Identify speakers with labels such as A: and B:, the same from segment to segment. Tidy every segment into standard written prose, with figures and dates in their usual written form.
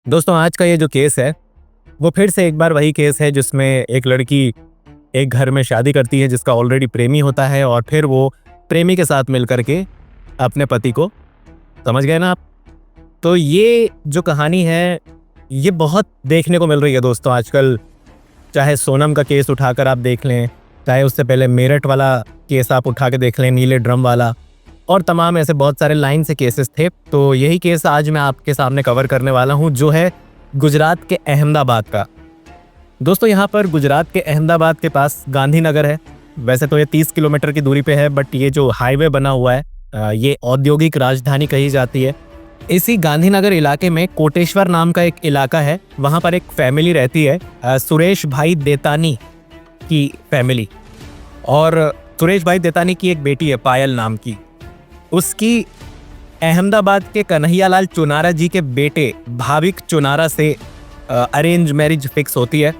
A: दोस्तों आज का ये जो केस है वो फिर से एक बार वही केस है जिसमें एक लड़की एक घर में शादी करती है जिसका ऑलरेडी प्रेमी होता है और फिर वो प्रेमी के साथ मिलकर के अपने पति को, समझ गए ना आप। तो ये जो कहानी है ये बहुत देखने को मिल रही है दोस्तों आजकल। चाहे सोनम का केस उठाकर आप देख लें, चाहे उससे पहले मेरठ वाला केस आप उठा के देख लें, नीले ड्रम वाला, और तमाम ऐसे बहुत सारे लाइन से केसेस थे। तो यही केस आज मैं आपके सामने कवर करने वाला हूँ जो है गुजरात के अहमदाबाद का। दोस्तों यहाँ पर गुजरात के अहमदाबाद के पास गांधीनगर है। वैसे तो ये 30 किलोमीटर की दूरी पे है, बट ये जो हाईवे बना हुआ है ये औद्योगिक राजधानी कही जाती है। इसी गांधीनगर इलाके में कोटेश्वर नाम का एक इलाका है, वहाँ पर एक फैमिली रहती है, सुरेश भाई देतानी की फैमिली। और सुरेश भाई देतानी की एक बेटी है पायल नाम की। उसकी अहमदाबाद के कन्हैयालाल चुनारा जी के बेटे भाविक चुनारा से अरेंज मैरिज फिक्स होती है।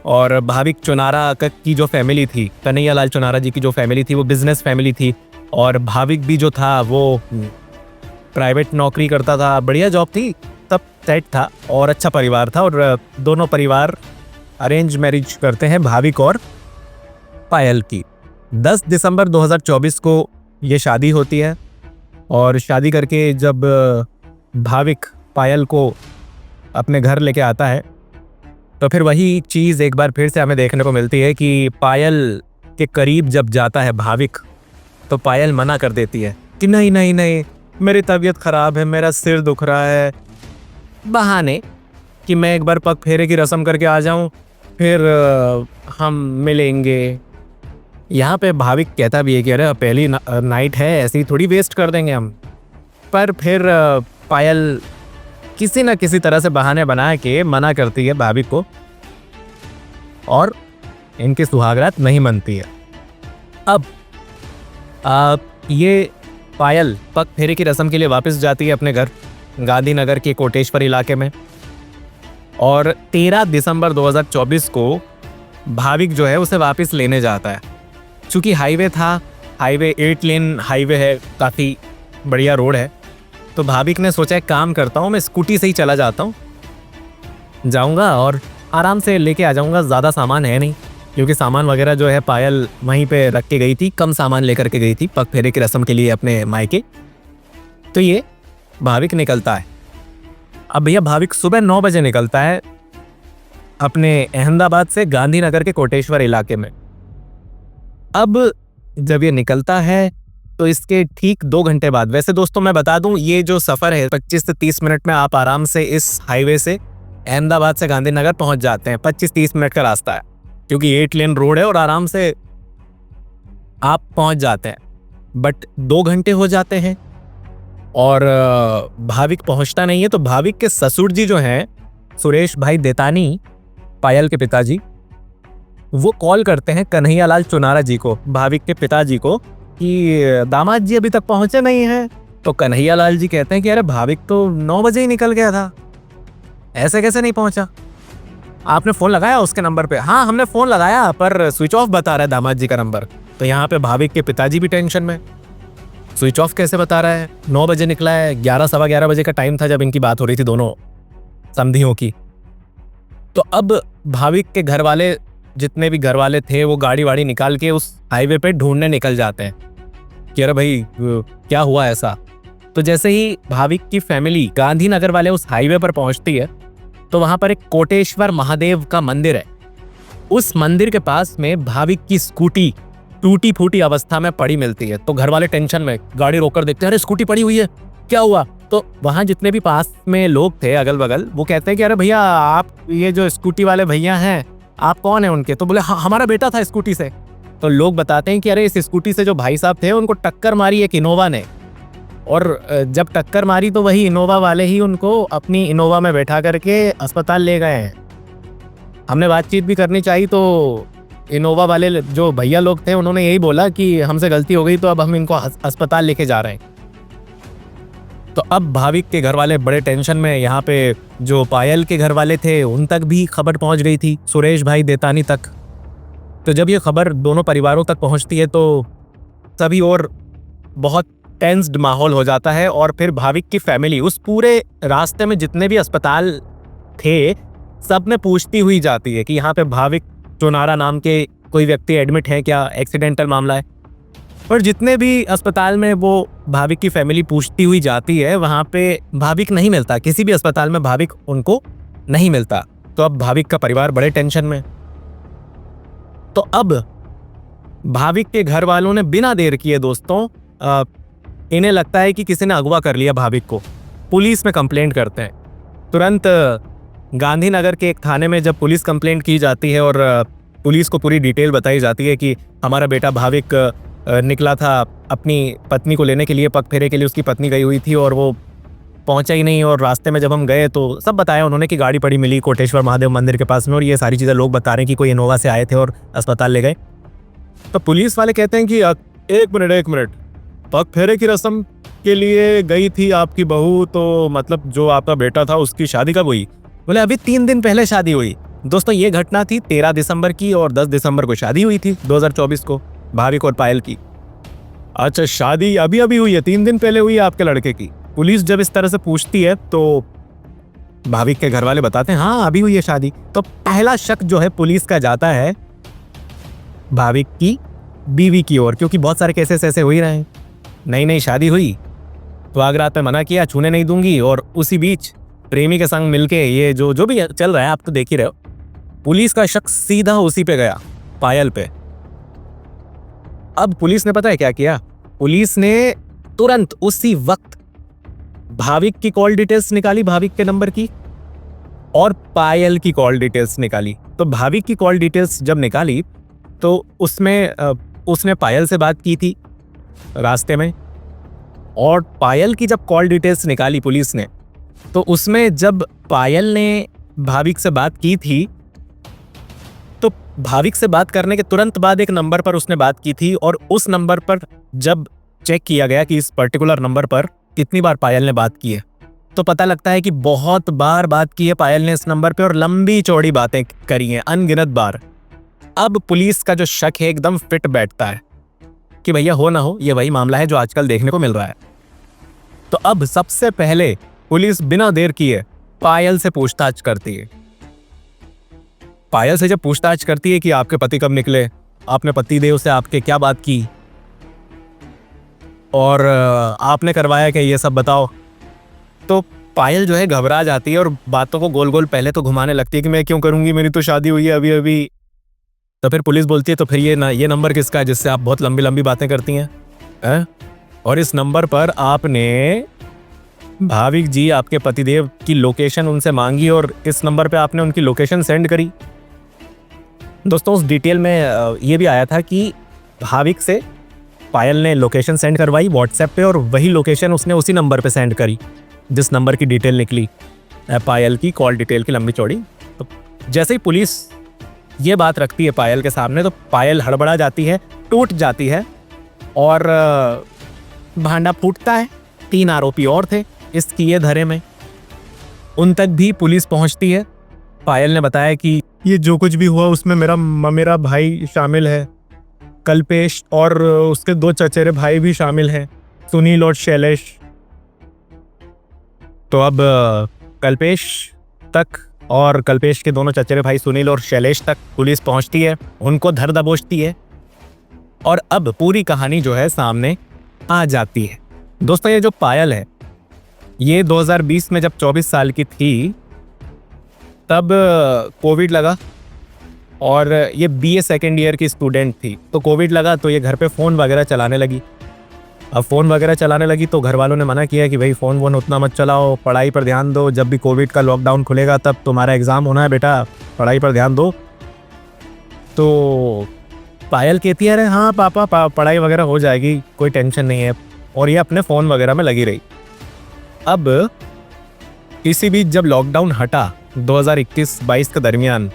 A: और भाविक चुनारा की जो फैमिली थी, कन्हैयालाल चुनारा जी की जो फैमिली थी, वो बिजनेस फैमिली थी। और भाविक भी जो था वो प्राइवेट नौकरी करता था, बढ़िया जॉब थी, सब सेट था और अच्छा परिवार था। और दोनों परिवार अरेंज मैरिज करते हैं भाविक और पायल की। 10 दिसंबर 2024 को ये शादी होती है। और शादी करके जब भाविक पायल को अपने घर लेके आता है तो फिर वही चीज़ एक बार फिर से हमें देखने को मिलती है कि पायल के करीब जब जाता है भाविक तो पायल मना कर देती है कि नहीं नहीं नहीं, मेरी तबीयत ख़राब है, मेरा सिर दुख रहा है, बहाने कि मैं एक बार पग फेरे की रस्म करके आ जाऊं, फिर हम मिलेंगे। यहाँ पे भाविक कहता भी है कि अरे पहली नाइट है, ऐसी थोड़ी वेस्ट कर देंगे हम। पर फिर पायल किसी न किसी तरह से बहाने बना के मना करती है भाविक को और इनकी सुहागरात नहीं मनती है। अब ये पायल पग फेरे की रस्म के लिए वापस जाती है अपने घर गांधीनगर के कोटेश्वर इलाके में। और 13 दिसंबर 2024 को भाविक जो है उसे वापस लेने जाता है। चूँकि हाईवे था, हाईवे 8 लेन हाईवे है, काफ़ी बढ़िया रोड है, तो भाविक ने सोचा एक काम करता हूँ, मैं स्कूटी से ही चला जाता हूँ, जाऊँगा और आराम से लेके आ जाऊँगा। ज़्यादा सामान है नहीं, क्योंकि सामान वगैरह जो है पायल वहीं पे रख के गई थी, कम सामान लेकर के गई थी पग फेरे की रस्म के लिए अपने मायके। तो ये भाविक निकलता है। अब भैया भाविक सुबह 9 बजे निकलता है अपने अहमदाबाद से गांधीनगर के कोटेश्वर इलाके में। अब जब ये निकलता है तो इसके ठीक 2 घंटे बाद, वैसे दोस्तों मैं बता दूं ये जो सफ़र है 25 से 30 मिनट में आप आराम से इस हाईवे से अहमदाबाद से गांधीनगर पहुंच जाते हैं। 25-30 मिनट का रास्ता है, क्योंकि 8 लेन रोड है और आराम से आप पहुंच जाते हैं। बट 2 घंटे हो जाते हैं और भाविक पहुंचता नहीं है। तो भाविक के ससुर जी जो हैं सुरेश भाई देतानी, पायल के पिताजी, वो कॉल करते हैं कन्हैयालाल चुनारा जी को, भाविक के पिताजी को, कि दामाद जी अभी तक पहुंचे नहीं हैं। तो कन्हैयालाल जी कहते हैं कि अरे भाविक तो 9 बजे ही निकल गया था, ऐसे कैसे नहीं पहुंचा? आपने फ़ोन लगाया उसके नंबर पे? हाँ हमने फ़ोन लगाया, पर स्विच ऑफ बता रहा है दामाद जी का नंबर। तो यहाँ पे भाविक के पिताजी भी टेंशन में, स्विच ऑफ कैसे बता रहा है, 9 बजे निकला है, 11 सवा 11 बजे का टाइम था जब इनकी बात हो रही थी दोनों समधियों की। तो अब भाविक के घर वाले, जितने भी घर वाले थे, वो गाड़ी वाड़ी निकाल के उस हाईवे पे ढूंढने निकल जाते हैं कि अरे भाई क्या हुआ ऐसा। तो जैसे ही भाविक की फैमिली गांधीनगर वाले उस हाईवे पर पहुंचती है तो वहां पर एक कोटेश्वर महादेव का मंदिर है। उस मंदिर के पास में भाविक की स्कूटी टूटी फूटी अवस्था में पड़ी मिलती है। तो घर वाले टेंशन में गाड़ी रोककर देखते हैं, अरे स्कूटी पड़ी हुई है, क्या हुआ? तो वहाँ जितने भी पास में लोग थे अगल बगल, वो कहते हैं कि अरे भैया आप ये जो स्कूटी वाले भैया हैं, आप कौन है उनके? तो बोले हाँ हमारा बेटा था स्कूटी से। तो लोग बताते हैं कि अरे इस स्कूटी से जो भाई साहब थे उनको टक्कर मारी एक इनोवा ने, और जब टक्कर मारी तो वही इनोवा वाले ही उनको अपनी इनोवा में बैठा करके अस्पताल ले गए हैं। हमने बातचीत भी करनी चाहिए तो इनोवा वाले जो भैया लोग थे उन्होंने यही बोला कि हमसे गलती हो गई, तो अब हम इनको अस्पताल लेके जा रहे हैं। तो अब भाविक के घर वाले बड़े टेंशन में, यहाँ पे जो पायल के घर वाले थे उन तक भी खबर पहुँच गई थी, सुरेश भाई देतानी तक। तो जब ये खबर दोनों परिवारों तक पहुँचती है तो सभी और बहुत टेंस्ड माहौल हो जाता है। और फिर भाविक की फैमिली उस पूरे रास्ते में जितने भी अस्पताल थे सब में पूछती हुई जाती है कि यहाँ पे भाविक चोनारा नाम के कोई व्यक्ति एडमिट है क्या, एक्सीडेंटल मामला है। पर जितने भी अस्पताल में वो भाविक की फैमिली पूछती हुई जाती है वहाँ पे भाविक नहीं मिलता, किसी भी अस्पताल में भाविक उनको नहीं मिलता। तो अब भाविक का परिवार बड़े टेंशन में। तो अब भाविक के घर वालों ने बिना देर किए दोस्तों इन्हें लगता है कि किसी ने अगवा कर लिया भाविक को, पुलिस में कंप्लेंट करते हैं। तुरंत गांधीनगर के एक थाने में जब पुलिस कंप्लेंट की जाती है और पुलिस को पूरी डिटेल बताई जाती है कि हमारा बेटा भाविक निकला था अपनी पत्नी को लेने के लिए, पग फेरे के लिए उसकी पत्नी गई हुई थी और वो पहुंचा ही नहीं, और रास्ते में जब हम गए तो सब बताया उन्होंने कि गाड़ी पड़ी मिली कोटेश्वर महादेव मंदिर के पास में, और ये सारी चीज़ें लोग बता रहे हैं कि कोई इनोवा से आए थे और अस्पताल ले गए। तो पुलिस वाले कहते हैं कि एक मिनट, पग फेरे की रस्म के लिए गई थी आपकी बहू, तो मतलब जो आपका बेटा था उसकी शादी कब हुई? बोले अभी 3 दिन पहले शादी हुई। दोस्तों ये घटना थी 13 दिसंबर की और 10 दिसंबर को शादी हुई थी 2024 को भाविक और पायल की। अच्छा, शादी अभी अभी हुई है, 3 दिन पहले हुई है आपके लड़के की। पुलिस जब इस तरह से पूछती है तो भाविक के घर वाले बताते हैं हाँ अभी हुई है शादी। तो पहला शक जो है पुलिस का जाता है भाविक की बीवी की ओर, क्योंकि बहुत सारे केसेस ऐसे हो ही रहे हैं। नई शादी हुई तो आग रात में मना किया, छूने नहीं दूंगी, और उसी बीच प्रेमी के संग मिलके ये जो भी चल रहा है आप तो देख ही रहे हो। पुलिस का शक सीधा उसी पे गया, पायल पे। अब पुलिस ने पता है क्या किया? पुलिस ने तुरंत उसी वक्त भाविक की कॉल डिटेल्स निकाली, भाविक के नंबर की, और पायल की कॉल डिटेल्स निकाली। तो भाविक की कॉल डिटेल्स जब निकाली तो उसमें उसने पायल से बात की थी रास्ते में, और पायल की जब कॉल डिटेल्स निकाली पुलिस ने तो उसमें जब पायल ने भाविक से बात की थी तो भाविक से बात करने के तुरंत बाद एक नंबर पर उसने बात की थी, और उस नंबर पर जब चेक किया गया कि इस पर्टिकुलर नंबर पर कितनी बार पायल ने बात की है तो पता लगता है कि बहुत बार बात की है पायल ने इस नंबर पे, और लंबी चौड़ी बातें करी हैं, अनगिनत बार। अब पुलिस का जो शक है एकदम फिट बैठता है कि भैया हो ना हो ये वही मामला है जो आजकल देखने को मिल रहा है। तो अब सबसे पहले पुलिस बिना देर किए पायल से पूछताछ करती है। पायल से जब पूछताछ करती है कि आपके पति कब निकले, आपने पति देव से आपके क्या बात की, और आपने करवाया क्या, ये सब बताओ। तो पायल जो है घबरा जाती है और बातों को गोल गोल पहले तो घुमाने लगती है कि मैं क्यों करूंगी, मेरी तो शादी हुई है अभी अभी। तो फिर पुलिस बोलती है तो फिर ये नंबर किसका है जिससे आप बहुत लंबी लंबी बातें करती हैं? और इस नंबर पर आपने भाविक जी आपके पतिदेव की लोकेशन उनसे मांगी और इस नंबर पे आपने उनकी लोकेशन सेंड करी। दोस्तों उस डिटेल में ये भी आया था कि भाविक से पायल ने लोकेशन सेंड करवाई व्हाट्सएप पे, और वही लोकेशन उसने उसी नंबर पे सेंड करी जिस नंबर की डिटेल निकली पायल की कॉल डिटेल की लंबी चौड़ी। तो जैसे ही पुलिस ये बात रखती है पायल के सामने तो पायल हड़बड़ा जाती है, टूट जाती है, और भांडा फूटता है। 3 आरोपी और थे इस किए धरे में, उन तक भी पुलिस पहुंचती है। पायल ने बताया कि ये जो कुछ भी हुआ उसमें मेरा भाई शामिल है, कल्पेश, और उसके 2 चचेरे भाई भी शामिल हैं, सुनील और शैलेश। तो अब कल्पेश तक और कल्पेश के दोनों चचेरे भाई सुनील और शैलेश तक पुलिस पहुंचती है, उनको धर दबोचती है, और अब पूरी कहानी जो है सामने आ जाती है। दोस्तों ये जो पायल है ये 2020 में जब 24 साल की थी तब कोविड लगा, और ये BA सेकेंड ईयर की स्टूडेंट थी। तो कोविड लगा तो ये घर पे फ़ोन वगैरह चलाने लगी। अब फ़ोन वगैरह चलाने लगी तो घर वालों ने मना किया कि भाई फ़ोन वोन उतना मत चलाओ, पढ़ाई पर ध्यान दो, जब भी कोविड का लॉकडाउन खुलेगा तब तुम्हारा एग्ज़ाम होना है बेटा, पढ़ाई पर ध्यान दो। तो पायल कहती है अरे हाँ पापा पढ़ाई वगैरह हो जाएगी, कोई टेंशन नहीं है, और ये अपने फ़ोन वगैरह में लगी रही। अब इसी बीच जब लॉकडाउन हटा 2021-22 के दरमियान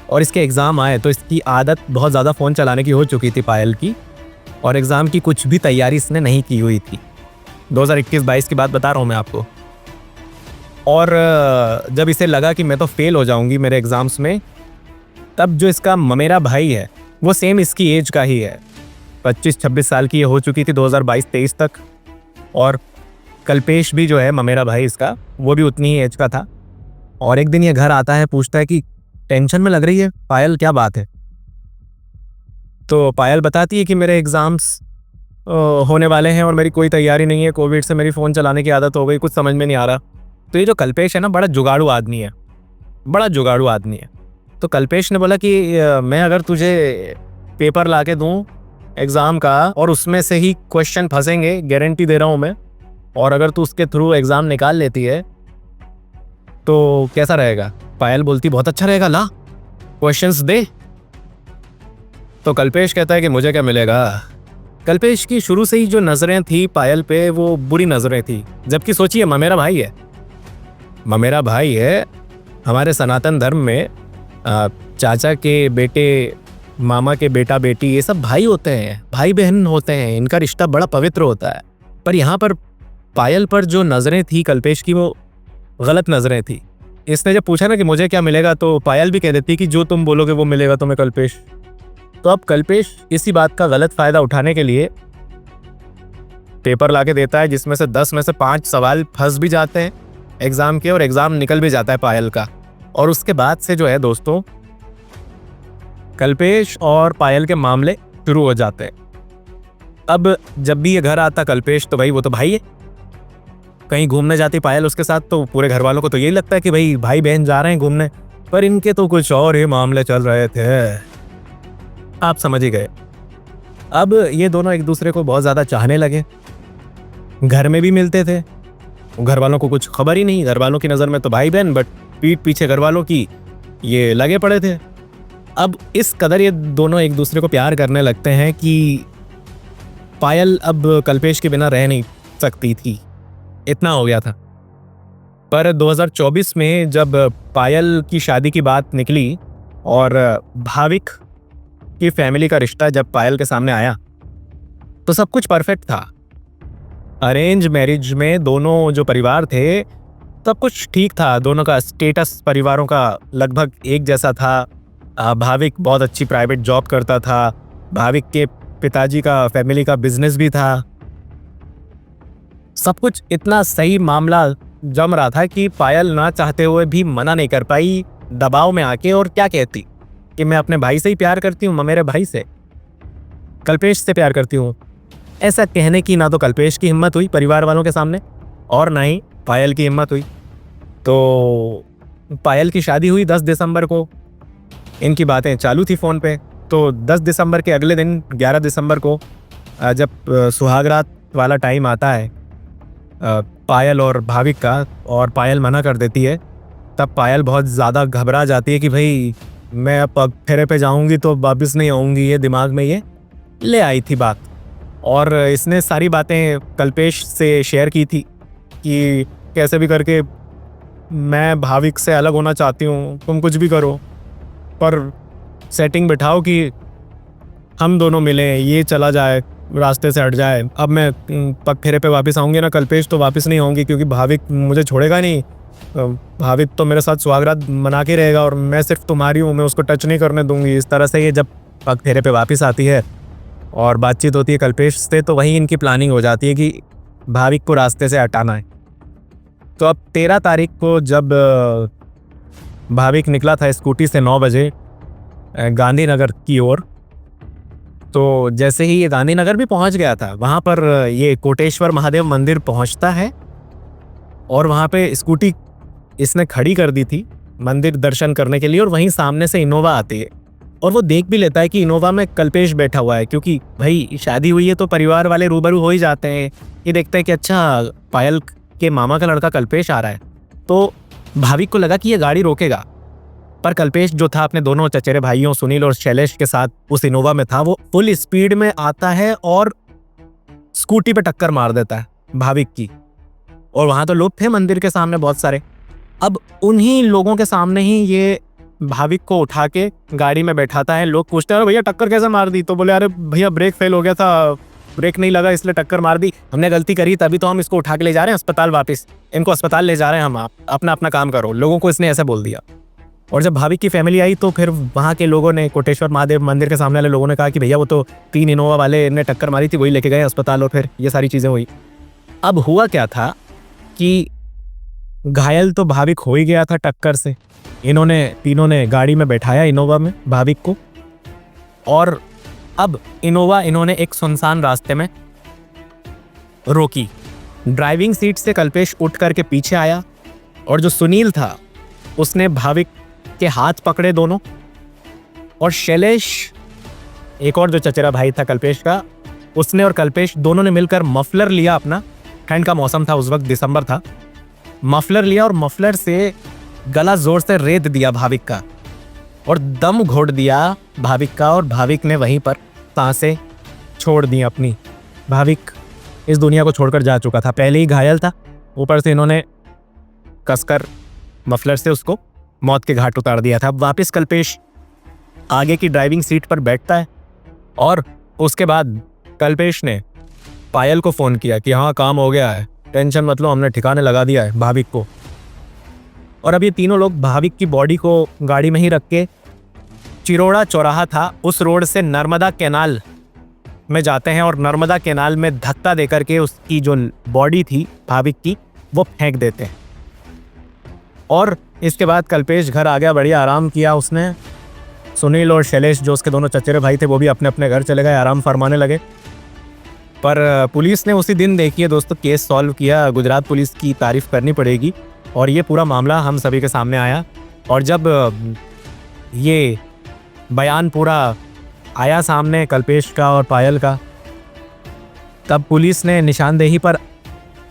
A: और इसके एग्ज़ाम आए तो इसकी आदत बहुत ज़्यादा फ़ोन चलाने की हो चुकी थी पायल की, और एग्ज़ाम की कुछ भी तैयारी इसने नहीं की हुई थी। 2021-22 की बात बता रहा हूँ मैं आपको। और जब इसे लगा कि मैं तो फेल हो जाऊँगी मेरे एग्ज़ाम्स में, तब जो इसका ममेरा भाई है वो सेम इसकी एज का ही है, 25-26 साल की ये हो चुकी थी 2022-23 तक, और कल्पेश भी जो है ममेरा भाई इसका वो भी उतनी ही एज का था। और एक दिन ये घर आता है, पूछता है कि टेंशन में लग रही है पायल, क्या बात है? तो पायल बताती है कि मेरे एग्ज़ाम्स होने वाले हैं और मेरी कोई तैयारी नहीं है, कोविड से मेरी फ़ोन चलाने की आदत हो गई, कुछ समझ में नहीं आ रहा। तो ये जो कल्पेश है ना, बड़ा जुगाड़ू आदमी है, बड़ा जुगाड़ू आदमी है। तो कल्पेश ने बोला कि मैं अगर तुझे पेपर ला के दूँ एग्ज़ाम का और उसमें से ही क्वेश्चन फंसेंगे, गारंटी दे रहा हूँ मैं, और अगर तू उसके थ्रू एग्ज़ाम निकाल लेती है तो कैसा रहेगा? पायल बोलती बहुत अच्छा रहेगा, ला क्वेश्चंस दे। तो कल्पेश कहता है कि मुझे क्या मिलेगा। कल्पेश की शुरू से ही जो नज़रें थी पायल पे, वो बुरी नज़रें थी। जबकि सोचिए, ममेरा भाई है, ममेरा भाई है। हमारे सनातन धर्म में चाचा के बेटे, मामा के बेटा बेटी, ये सब भाई होते हैं, भाई बहन होते हैं, इनका रिश्ता बड़ा पवित्र होता है। पर यहाँ पर पायल पर जो नज़रें थी कल्पेश की, वो गलत नज़रें थी। इसने जब पूछा ना कि मुझे क्या मिलेगा, तो पायल भी कह देती कि जो तुम बोलोगे वो मिलेगा तुम्हें कल्पेश। तो अब कल्पेश इसी बात का गलत फ़ायदा उठाने के लिए पेपर लाके देता है, जिसमें से 10 में से 5 सवाल फंस भी जाते हैं एग्ज़ाम के, और एग्ज़ाम निकल भी जाता है पायल का। और उसके बाद से जो है दोस्तों, कल्पेश और पायल के मामले शुरू हो जाते हैं। अब जब भी ये घर आता कल्पेश, तो भाई वो तो भाई है, कहीं घूमने जाती पायल उसके साथ, तो पूरे घर वालों को तो यही लगता है कि भाई भाई बहन जा रहे हैं घूमने। पर इनके तो कुछ और ही मामले चल रहे थे, आप समझ ही गए। अब ये दोनों एक दूसरे को बहुत ज़्यादा चाहने लगे, घर में भी मिलते थे, घर वालों को कुछ खबर ही नहीं, घर वालों की नज़र में तो भाई बहन, बट पीठ पीछे घर वालों की ये लगे पड़े थे। अब इस कदर ये दोनों एक दूसरे को प्यार करने लगते हैं कि पायल अब कल्पेश के बिना रह नहीं सकती थी, इतना हो गया था। पर 2024 में जब पायल की शादी की बात निकली और भाविक की फैमिली का रिश्ता जब पायल के सामने आया, तो सब कुछ परफेक्ट था। अरेंज मैरिज में दोनों जो परिवार थे, सब कुछ ठीक था, दोनों का स्टेटस परिवारों का लगभग एक जैसा था। भाविक बहुत अच्छी प्राइवेट जॉब करता था, भाविक के पिताजी का फैमिली का बिजनेस भी था, सब कुछ इतना सही मामला जम रहा था कि पायल ना चाहते हुए भी मना नहीं कर पाई, दबाव में आके, और क्या कहती कि मैं अपने भाई से ही प्यार करती हूँ, मेरे भाई से, कल्पेश से प्यार करती हूँ। ऐसा कहने की ना तो कल्पेश की हिम्मत हुई परिवार वालों के सामने, और ना ही पायल की हिम्मत हुई। तो पायल की शादी हुई 10 दिसंबर को, इनकी बातें चालू थी फ़ोन पे। तो 10 दिसंबर के अगले दिन 11 दिसंबर को जब सुहागरात वाला टाइम आता है पायल और भाविक का, और पायल मना कर देती है, तब पायल बहुत ज़्यादा घबरा जाती है कि भाई मैं अब फेरे पे जाऊंगी तो वापस नहीं आऊँगी, ये दिमाग में ये ले आई थी बात। और इसने सारी बातें कल्पेश से शेयर की थी कि कैसे भी करके मैं भाविक से अलग होना चाहती हूँ, तुम कुछ भी करो पर सेटिंग बिठाओ कि हम दोनों मिलें, ये चला जाए, रास्ते से हट जाए। अब मैं पग फेरे पे वापस आऊँगी ना कल्पेश, तो वापस नहीं आऊँगी, क्योंकि भाविक मुझे छोड़ेगा नहीं। भाविक तो मेरे साथ सुहागरात मना के रहेगा और मैं सिर्फ तुम्हारी हूँ, मैं उसको टच नहीं करने दूंगी। इस तरह से ये जब पग फेरे पे वापस आती है और बातचीत होती है कल्पेश से, तो वहीं इनकी प्लानिंग हो जाती है कि भाविक को रास्ते से हटाना है। तो अब 13 तारीख को जब भाविक निकला था स्कूटी से 9 बजे गांधीनगर की ओर, तो जैसे ही ये गांधीनगर भी पहुंच गया था, वहाँ पर ये कोटेश्वर महादेव मंदिर पहुंचता है और वहाँ पे स्कूटी इसने खड़ी कर दी थी मंदिर दर्शन करने के लिए, और वहीं सामने से इनोवा आती है और वो देख भी लेता है कि इनोवा में कल्पेश बैठा हुआ है, क्योंकि भाई शादी हुई है तो परिवार वाले रूबरू हो ही जाते हैं। ये देखते हैं कि अच्छा पायल के मामा का लड़का कल्पेश आ रहा है, तो भाविक को लगा कि ये गाड़ी रोकेगा, पर कल्पेश जो था अपने दोनों चचेरे भाइयों सुनील और शैलेश के साथ उस इनोवा में था। वो फुल स्पीड में आता है और स्कूटी पे टक्कर मार देता है भाविक की, और वहां तो लोग थे मंदिर के सामने बहुत सारे। अब उन्हीं लोगों के सामने ही ये भाविक को उठा के गाड़ी में बैठाता है। लोग पूछते हैं अरे भैया टक्कर कैसे मार दी, तो बोले अरे भैया ब्रेक फेल हो गया था, ब्रेक नहीं लगा इसलिए टक्कर मार दी, हमने गलती करी तभी तो हम इसको उठा के ले जा रहे हैं अस्पताल, वापस इनको अस्पताल ले जा रहे हैं हम, आप अपना अपना काम करो। लोगों को इसने ऐसे बोल दिया। और जब भाविक की फैमिली आई तो फिर वहाँ के लोगों ने, कोटेश्वर महादेव मंदिर के सामने वाले लोगों ने कहा कि भैया वो तो 3 इनोवा वाले ने टक्कर मारी थी, वही लेके गए अस्पताल, और फिर ये सारी चीज़ें हुई। अब हुआ क्या था कि घायल तो भाविक हो ही गया था टक्कर से। इन्होंने तीनों ने गाड़ी में बैठाया इनोवा में भाविक को, और अब इनोवा इन्होंने एक सुनसान रास्ते में रोकी। ड्राइविंग सीट से कल्पेश उठ करके पीछे आया, और जो सुनील था उसने भाविक के हाथ पकड़े दोनों, और शैलेश, एक और जो चचेरा भाई था कल्पेश का, उसने और कल्पेश दोनों ने मिलकर मफलर लिया अपना। ठंड का मौसम था उस वक्त, दिसंबर था। मफलर लिया और मफलर से गला जोर से रेत दिया भाविक का, और दम घोट दिया भाविक का, और भाविक ने वहीं पर सांसें छोड़ दी अपनी। भाविक इस दुनिया को छोड़कर जा चुका था, पहले ही घायल था, ऊपर से इन्होंने कसकर मफलर से उसको मौत के घाट उतार दिया था। अब वापस कल्पेश आगे की ड्राइविंग सीट पर बैठता है, और उसके बाद कल्पेश ने पायल को फ़ोन किया कि हाँ काम हो गया है, टेंशन मत लो, हमने ठिकाने लगा दिया है भाविक को। और अब ये तीनों लोग भाविक की बॉडी को गाड़ी में ही रख के चिरोड़ा चौराहा था, उस रोड से नर्मदा कैनाल में जाते हैं, और नर्मदा कैनाल में धक्का देकर के उसकी जो बॉडी थी भाविक की वो फेंक देते हैं। और इसके बाद कल्पेश घर आ गया, बढ़िया आराम किया उसने। सुनील और शैलेश जो उसके दोनों चचेरे भाई थे वो भी अपने अपने घर चले गए, आराम फरमाने लगे। पर पुलिस ने उसी दिन देखिए दोस्तों केस सॉल्व किया। गुजरात पुलिस की तारीफ़ करनी पड़ेगी, और ये पूरा मामला हम सभी के सामने आया। और जब ये बयान पूरा आया सामने कल्पेश का और पायल का, तब पुलिस ने निशानदेही पर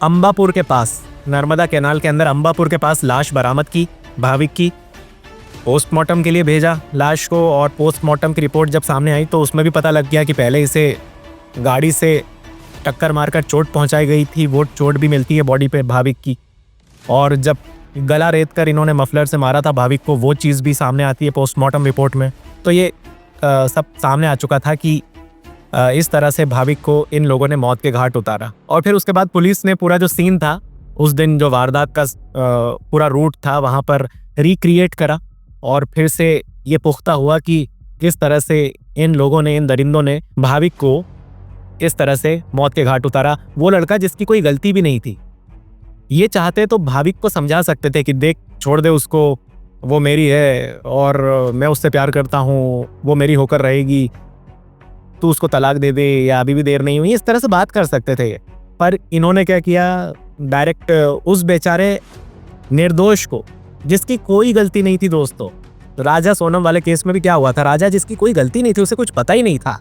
A: अंबापुर के पास, नर्मदा कैनाल के अंदर अंबापुर के पास लाश बरामद की भाविक की। पोस्टमार्टम के लिए भेजा लाश को, और पोस्टमार्टम की रिपोर्ट जब सामने आई तो उसमें भी पता लग गया कि पहले इसे गाड़ी से टक्कर मारकर चोट पहुंचाई गई थी, वो चोट भी मिलती है बॉडी पे भाविक की। और जब गला रेत कर इन्होंने मफलर से मारा था भाविक को, वो चीज़ भी सामने आती है पोस्टमार्टम रिपोर्ट में। तो ये सब सामने आ चुका था कि इस तरह से भाविक को इन लोगों ने मौत के घाट उतारा। और फिर उसके बाद पुलिस ने पूरा जो सीन था उस दिन, जो वारदात का पूरा रूट था, वहाँ पर रिक्रिएट करा, और फिर से ये पुख्ता हुआ कि किस तरह से इन लोगों ने, इन दरिंदों ने भाविक को इस तरह से मौत के घाट उतारा। वो लड़का जिसकी कोई गलती भी नहीं थी, ये चाहते तो भाविक को समझा सकते थे कि देख छोड़ दे उसको, वो मेरी है और मैं उससे प्यार करता हूँ, वो मेरी होकर रहेगी, तू उसको तलाक दे दे, या अभी भी देर नहीं हुई, इस तरह से बात कर सकते थे। पर इन्होंने क्या किया, डायरेक्ट उस बेचारे निर्दोष को, जिसकी कोई गलती नहीं थी दोस्तों। राजा सोनम वाले केस में भी क्या हुआ था, राजा जिसकी कोई गलती नहीं थी, उसे कुछ पता ही नहीं था,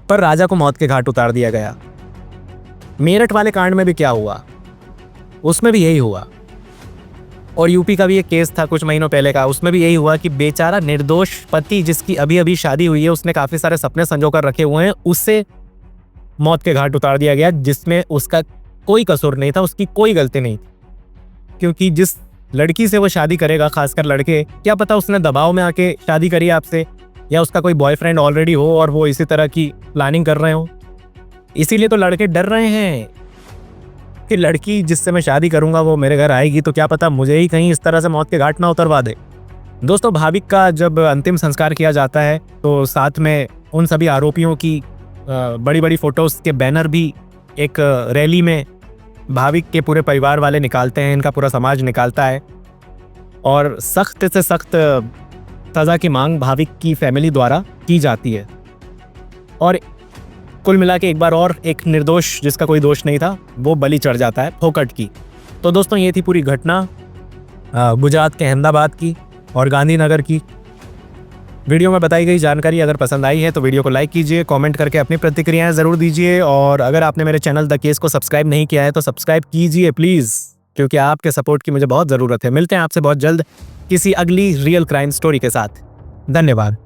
A: पर राजा को मौत के घाट उतार दिया गया। मेरठ वाले कांड में भी क्या हुआ, उसमें भी यही हुआ। और यूपी का भी एक केस था कुछ महीनों पहले का, उसमें भी यही हुआ कि बेचारा निर्दोष पति जिसकी अभी अभी शादी हुई है, उसने काफ़ी सारे सपने संजो कर रखे हुए हैं, उससे मौत के घाट उतार दिया गया, जिसमें उसका कोई कसूर नहीं था, उसकी कोई गलती नहीं थी। क्योंकि जिस लड़की से वो शादी करेगा, खासकर लड़के, क्या पता उसने दबाव में आके शादी करी आपसे, या उसका कोई बॉयफ्रेंड ऑलरेडी हो और वो इसी तरह की प्लानिंग कर रहे हो। इसीलिए तो लड़के डर रहे हैं कि लड़की जिससे मैं शादी करूंगा वो मेरे घर आएगी तो क्या पता मुझे ही कहीं इस तरह से मौत के घाट ना उतरवा दे। दोस्तों, भाविक का जब अंतिम संस्कार किया जाता है तो साथ में उन सभी आरोपियों की बड़ी बड़ी फोटोज के बैनर भी एक रैली में भाविक के पूरे परिवार वाले निकालते हैं, इनका पूरा समाज निकालता है, और सख्त से सख्त सज़ा की मांग भाविक की फैमिली द्वारा की जाती है। और कुल मिला के एक बार और एक निर्दोष जिसका कोई दोष नहीं था वो बलि चढ़ जाता है फोकट की। तो दोस्तों, ये थी पूरी घटना गुजरात के अहमदाबाद की और गांधीनगर की। वीडियो में बताई गई जानकारी अगर पसंद आई है तो वीडियो को लाइक कीजिए, कमेंट करके अपनी प्रतिक्रियाएं ज़रूर दीजिए, और अगर आपने मेरे चैनल द केस को सब्सक्राइब नहीं किया है तो सब्सक्राइब कीजिए प्लीज़, क्योंकि आपके सपोर्ट की मुझे बहुत ज़रूरत है। मिलते हैं आपसे बहुत जल्द किसी अगली रियल क्राइम स्टोरी के साथ। धन्यवाद।